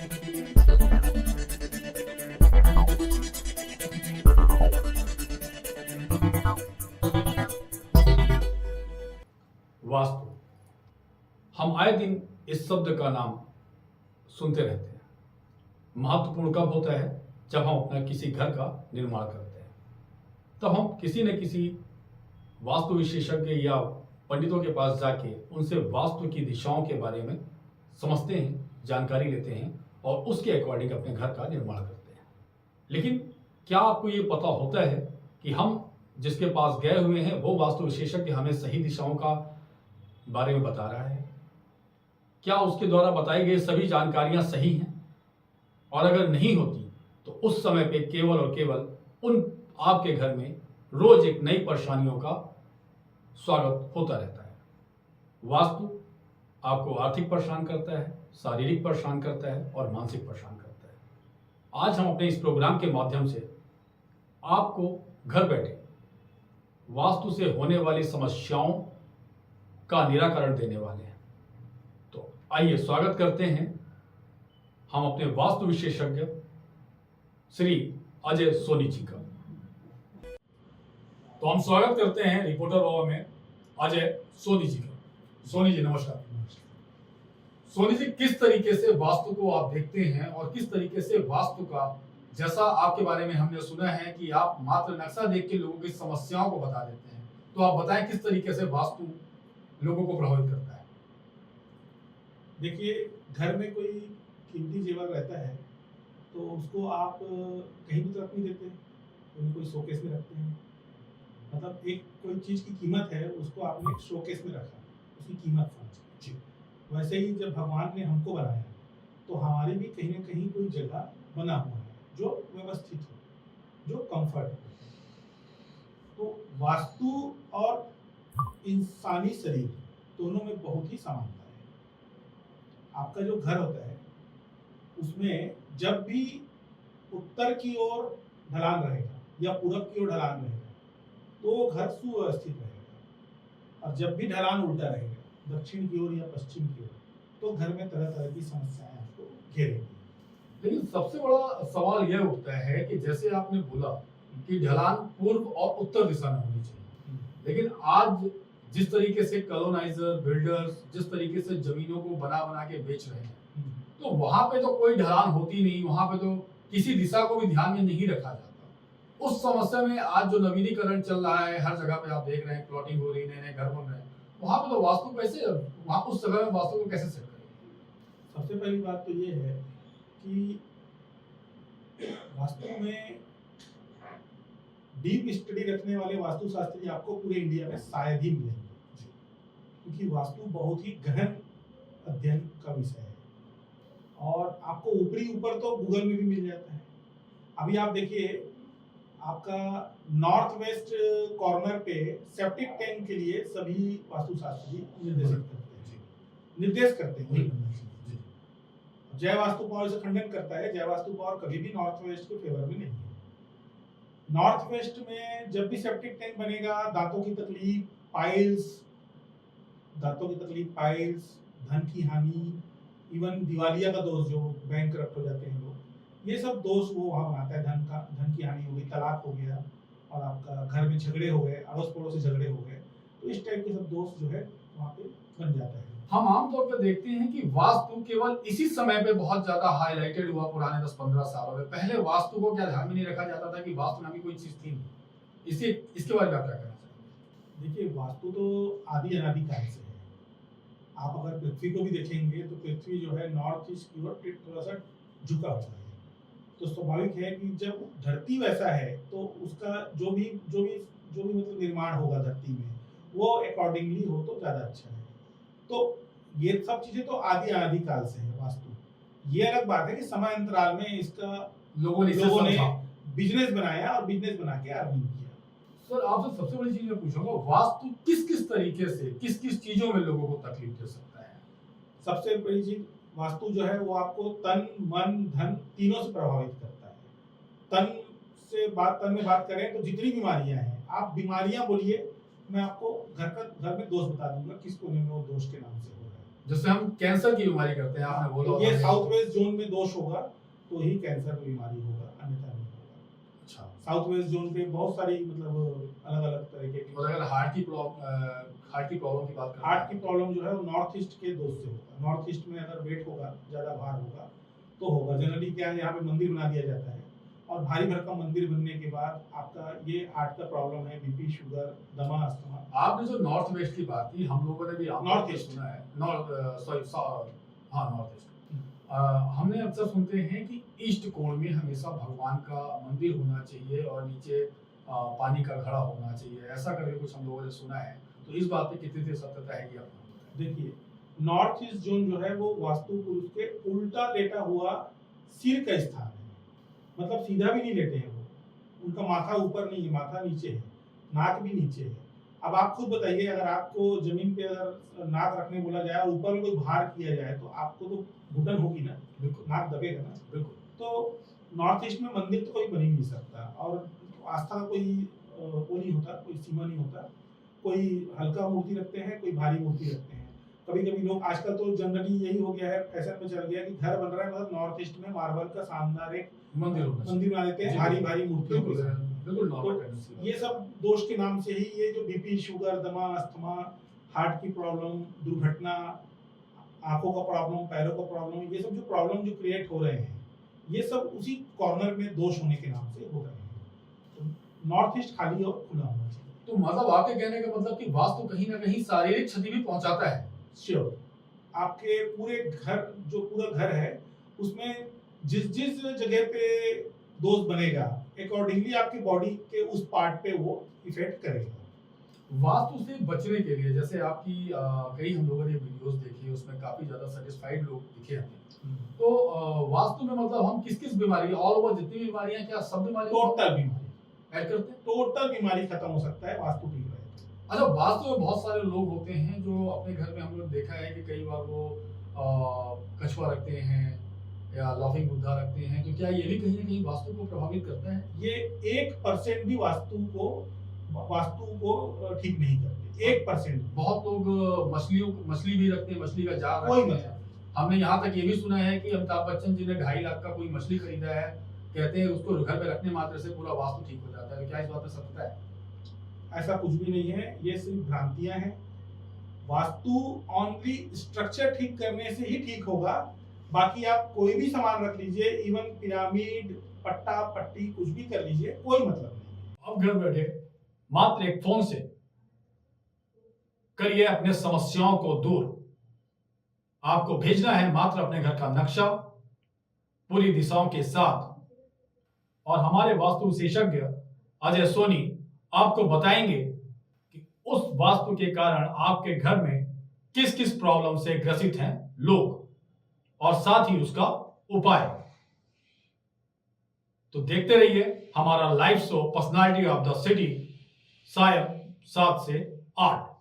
वास्तु, हम आए दिन इस शब्द का नाम सुनते रहते हैं। महत्वपूर्ण कब होता है? जब हम अपना किसी घर का निर्माण करते हैं, तो हम किसी न किसी वास्तु विशेषज्ञ या पंडितों के पास जाके उनसे वास्तु की दिशाओं के बारे में समझते हैं, जानकारी लेते हैं और उसके अकॉर्डिंग अपने घर का निर्माण करते हैं। लेकिन क्या आपको ये पता होता है कि हम जिसके पास गए हुए हैं वो वास्तु विशेषज्ञ हमें सही दिशाओं का बारे में बता रहा है? क्या उसके द्वारा बताई गई सभी जानकारियां सही हैं? और अगर नहीं होती तो उस समय पे केवल और केवल उन आपके घर में रोज एक नई परेशानियों का स्वागत होता रहता है। वास्तु आपको आर्थिक परेशान करता है, शारीरिक परेशान करता है और मानसिक परेशान करता है। आज हम अपने इस प्रोग्राम के माध्यम से आपको घर बैठे वास्तु से होने वाली समस्याओं का निराकरण देने वाले हैं। तो आइए स्वागत करते हैं हम अपने वास्तु विशेषज्ञ श्री अजय सोनी जी का। तो हम स्वागत करते हैं रिपोर्टर बाबा में अजय सोनी जी का। सोनी जी नमस्कार। सोनी जी, किस तरीके से वास्तु को आप देखते हैं और किस तरीके से वास्तु का, जैसा आपके बारे में हमने सुना है कि आप मात्र नक्शा देख के लोगों की समस्याओं को बता देते हैं, तो आप बताएं किस तरीके से वास्तु लोगों को प्रभावित करता है? देखिए, घर में कोई कीमती जेवर रहता है तो उसको आप कहीं भी तो रख नहीं देते, कोई शोकेस में रखते हैं। मतलब एक कोई चीज़ की कीमत है, उसको आपने एक शोकेस में रखा, उसकी कीमत समझ। वैसे ही जब भगवान ने हमको बनाया तो हमारी भी कहीं ना कहीं कोई जगह बना हुआ है जो व्यवस्थित हो, जो कंफर्ट हो। तो वास्तु और इंसानी शरीर दोनों में बहुत ही समानता है। आपका जो घर होता है उसमें जब भी उत्तर की ओर ढलान रहेगा या पूरब की ओर ढलान रहेगा तो घर सुव्यवस्थित रहेगा, और जब भी ढलान उल्टा रहेगा दक्षिण की ओर या पश्चिम की ओर तो घर में तरह तरह की समस्याएं आपको घेरेंगी। लेकिन सबसे बड़ा सवाल यह उठता है कि जैसे आपने बोला कि ढलान पूर्व और उत्तर दिशा में होनी चाहिए, लेकिन आज जिस तरीके से कॉलोनाइजर बिल्डर्स जिस तरीके से जमीनों को बना बना के बेच रहे हैं, तो वहां पे तो कोई ढलान होती नहीं, वहां पे तो किसी दिशा को भी ध्यान में नहीं रखा जाता। उस समस्या में आज जो नवीनीकरण चल रहा है, हर जगह पे आप देख रहे हैं प्लॉटिंग हो रही है, नए नए घर बन रहे हैं, वहां पे तो वास्तु कैसे, वहां उस जगह में वास्तु को कैसे सेट करें? सबसे पहली बात तो ये है कि वास्तु में डीप स्टडी रखने वाले वास्तुशास्त्री आपको पूरे इंडिया में शायद ही मिलेंगे, क्योंकि वास्तु बहुत ही गहन अध्ययन का विषय है और आपको ऊपर तो गूगल में भी मिल जाता है। अभी आप देखिए, आपका नॉर्थ वेस्ट कॉर्नर पे सेप्टिक टैंक के लिए सभी वास्तुशास्त्री निर्देश करते हैं। जय वास्तु पावर से खंडन करता है, जय वास्तु पावर कभी भी नॉर्थ वेस्ट के फेवर में नहीं है। नॉर्थ वेस्ट में जब भी सेप्टिक टैंक बनेगा, दांतों की तकलीफ, पाइल्स, धन की हानि, इवन दिवालिया का दोष, जो बैंक करप्ट हो जाते हैं लोग, ये सब दोष वो वहाँ बनाता है। धन की हानि हो गई, तलाक हो गया और आपका घर में झगड़े हो गए, अड़ोस पड़ोस से झगड़े हो गए, तो इस टाइप के सब दोष जो है वहाँ पे बन जाता है। हम आमतौर पर देखते हैं कि वास्तु केवल इसी समय पे बहुत ज्यादा हाईलाइटेड हुआ पुराने 10-15 सालों में। पहले वास्तु को क्या ध्यान में नहीं रखा जाता था कि वास्तु नामी कोई चीज थी नहीं। इसके बारे में आप क्या कहना चाहेंगे? देखिए, वास्तु तो आदि अनादि काल से है। आप अगर पृथ्वी को भी देखेंगे तो पृथ्वी जो है नॉर्थ ईस्ट की ओर थोड़ा सा झुका हुआ है, तो स्वाभाविक है कि जब धरती वैसा है तो उसका जो भी मतलब निर्माण होगा धरती में वो अकॉर्डिंगली हो तो ज्यादा अच्छा है। तो ये सब चीजें तो आदि अनादि काल से है वास्तु। ये अलग बात है कि समय अंतराल में इसका लोगों ने बिजनेस बनाया और बिजनेस बना के अर्निंग किया। सर, आपसे सबसे बड़ी चीज मैं पूछूंगा, वास्तु किस किस तरीके से किस किस चीजों में लोगों को तकलीफ दे सकता है? सबसे बड़ी चीज, वास्तु जो है वो आपको तन, मन, धन तीनों से प्रभावित करता है। तन में बात करें तो जितनी बीमारियां हैं, आप बीमारियां बोलिए, मैं आपको घर में दोष बता दूंगा किस कोने में वो दोष के नाम से हो रहा है। जिससे हम कैंसर की बीमारी करते हैं, आपने बोला ये होगा। साउथ वेस्ट जोन में दोष होगा तो ही कैंसर की बीमारी होगा, अन्यथा नहीं होगा। अच्छा, साउथ वेस्ट जोन पे बहुत सारी मतलब अलग अलग तरीके की और अगर हार्ट की प्रॉब्लम की बात करें, हार्ट की प्रॉब्लम जो है वो नॉर्थ ईस्ट के दोष से होगा। नॉर्थ ईस्ट में अगर वेट होगा, ज़्यादा भार होगा तो होगा। जनरली क्या है, यहाँ पे मंदिर बना दिया जाता है और भारी भरकम मंदिर बनने के बाद आपका ये हार्ट का प्रॉब्लम है, बीपी, शुगर, दमा, अस्थमा। आपने जो नॉर्थ वेस्ट की बात की, हम लोगों ने भी नॉर्थ ईस्ट सुना है, नॉर्थ ईस्ट। हमने अक्सर सुनते हैं कि ईस्ट कोण में हमेशा भगवान का मंदिर होना चाहिए और नीचे पानी का घड़ा होना चाहिए, ऐसा करके कुछ हम लोगों ने सुना है। तो इस बात पे कितनी देर सत्यता है कि आप देखिए, नॉर्थ ईस्ट जोन जो है वो वास्तु पुरुष के उल्टा लेटा हुआ सिर का स्थान है। मतलब सीधा भी नहीं लेटे हैं वो, उनका माथा ऊपर नहीं है, माथा नीचे है, नाक भी नीचे है। अब आप खुद बताइए, अगर आपको जमीन पे अगर नाक रखने बोला जाए और ऊपर में कोई भार किया जाए तो आपको तो घुटन होगी ना, बिल्कुल नाक दबेगा ना। बिल्कुल। तो नॉर्थ ईस्ट में मंदिर तो कोई बन ही नहीं सकता और आस्था का कोई वो नहीं होता, कोई सीमा नहीं होता। कोई हल्का मूर्ति रखते हैं, कोई भारी मूर्ति रखते हैं। कभी कभी लोग, आजकल तो जनरली यही हो गया है, फैशन में चल गया कि घर बन रहा है मतलब नॉर्थ ईस्ट में मार्बल का शानदार एक मंदिर बना देते हैं, भारी भारी मूर्तियों के साथ। बिल्कुल नॉर्मल तो टेंडेंसी। ये सब दोष के नाम से ही ये जो बीपी, शुगर, दमा, अस्थमा, हार्ट की प्रॉब्लम, दुर्घटना, आंखों का प्रॉब्लम, पैरों का प्रॉब्लम, ये सब जो प्रॉब्लम जो क्रिएट हो रहे हैं, ये सब उसी कॉर्नर में दोष होने के नाम से हो रहे हैं। तो नॉर्थ ईस्ट खाली और खुला होना चाहिए। तो मतलब आपके कहने का मतलब कि वास्तु कहीं ना कहीं शारीरिक क्षति भी पहुंचाता है। श्योर, आपके पूरे घर, जो पूरा घर है उसमें जिस जिस जगह पे दोष बनेगा, अकॉर्डिंगली आपकी बॉडी के उस पार्ट पे वो इफेक्ट करेगा। वास्तु से बचने के लिए, जैसे आपकी कई हम लोगों ने वीडियोस देखी, उसमें काफी ज्यादा सेटिस्फाइड लोग दिखे हमें। तो वास्तु में मतलब हम किस किस बीमारी, ऑल ओवर जितनी भी बीमारियां, क्या सब बीमारी टोटल बीमारी ऐड करते हैं? टोटल बीमारी खत्म हो सकता है वास्तु ठीक रहे तो। अच्छा, वास्तु में बहुत सारे लोग होते हैं जो अपने घर में, हम लोग देखा है कि कई बार वो कछुआ रखते हैं या लाफिंग बुद्धा रखते हैं, तो क्या ये भी कहीं ना कहीं वास्तु को प्रभावित करता है? ये 1% भी वास्तु को ठीक नहीं करते, 1%। बहुत लोग मछली भी रखते हैं, मछली का जाल कोई रखते हैं। हमने यहाँ तक ये भी सुना है कि अमिताभ बच्चन जी ने 2.5 लाख का कोई मछली खरीदा है, कहते हैं उसको घर पे रखने मात्र से पूरा वास्तु ठीक हो जाता है। क्या इस बात में सत्यता है? ऐसा कुछ भी नहीं है, ये सिर्फ भ्रांतियां हैं। वास्तु ओनली स्ट्रक्चर ठीक करने से ही ठीक होगा। बाकी आप कोई भी सामान रख लीजिए, इवन पिरामिड, पट्टा पट्टी, कुछ भी कर लीजिए, कोई मतलब नहीं। अब घर बैठे मात्र एक फोन से करिए अपने समस्याओं को दूर। आपको भेजना है मात्र अपने घर का नक्शा पूरी दिशाओं के साथ, और हमारे वास्तु विशेषज्ञ अजय सोनी आपको बताएंगे कि उस वास्तु के कारण आपके घर में किस किस प्रॉब्लम से ग्रसित हैं लोग, और साथ ही उसका उपाय। तो देखते रहिए हमारा live show personality of the city, शायद 7 से 8।